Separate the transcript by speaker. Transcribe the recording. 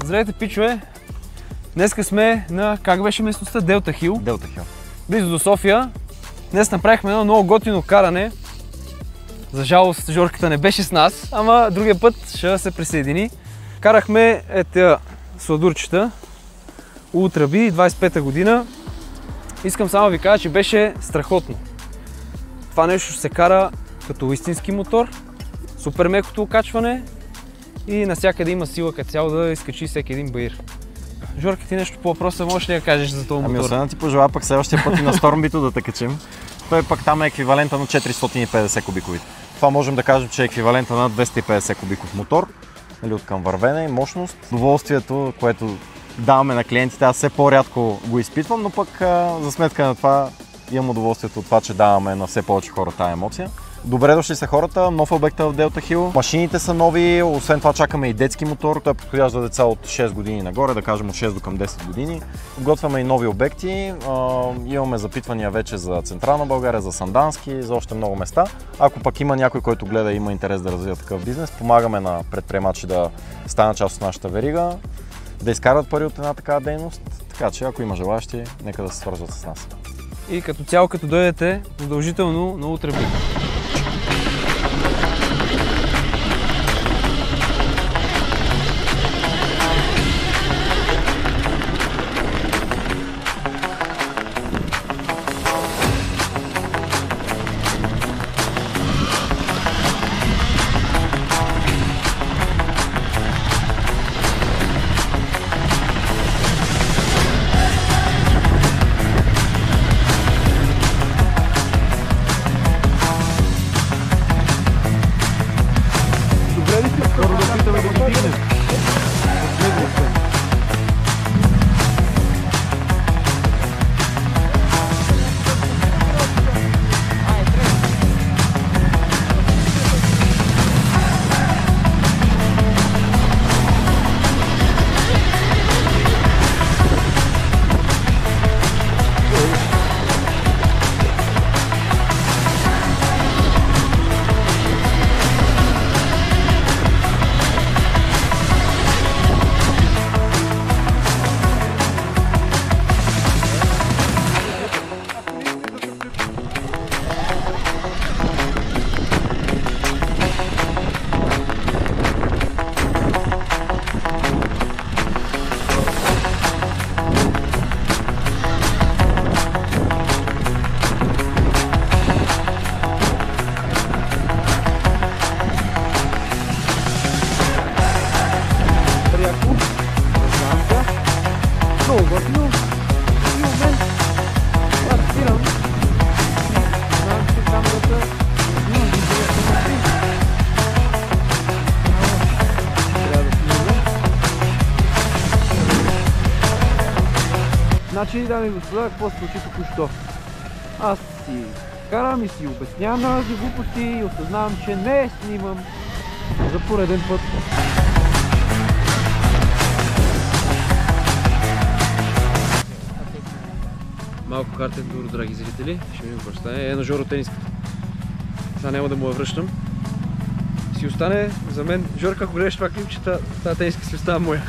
Speaker 1: Здравейте, пичове! Днеска сме на, как беше местността? Делта Хил.
Speaker 2: Делта Хил.
Speaker 1: Близо до София. Днес направихме едно много готино каране. За жалост Жорката не беше с нас, ама другия път ще се присъедини. Карахме тези сладурчета Ultra B 25-та година. Искам само да ви кажа, че беше страхотно. Това нещо ще се кара като истински мотор, супер мекото окачване и навсякъде има сила като цяло да изкачи всеки един баир. Жорки, ти нещо по въпроса можеш ли да кажеш за този мотор?
Speaker 2: Освен да ти пожелая пък следващия път и на Stormbito да те качим. Той пък там е еквивалента на 450 кубиковите. Това можем да кажем, че е еквивалента на 250 кубиков мотор, от към вървене и мощност. Удоволствието, което даваме на клиентите, аз все по-рядко го изпитвам, но пък за сметка на това имам удоволствието от това, че даваме на все повече хора тази емоция. Добре дошли са хората, нов обект в Делта Хил. Машините са нови, освен това чакаме и детски мотор. Той е подходящ за деца от 6 години нагоре, да кажем от 6 до към 10 години. Подготвяме и нови обекти. Имаме запитвания вече за Централна България, за Сандански, за още много места. Ако пък има някой, който гледа и има интерес да развива такъв бизнес, помагаме на предприемачи да станат част от нашата верига, да изкарват пари от една такава дейност. Така че ако има желащи, нека да се свързват с нас.
Speaker 1: И като цяло, като дойдете, задължително на Ultra B. Значи, дами и господа, какво се случи току-що? Аз си карам и си обяснявам на разни глупости и осъзнавам, че не снимам за пореден път. Малко картен тур, драги зрители, ще ми го представя. Е на Жоро тениската. Сега няма да му я връщам. Си остане за мен. Жорка, ако гледаш това клипче, тази тениска си остава моя.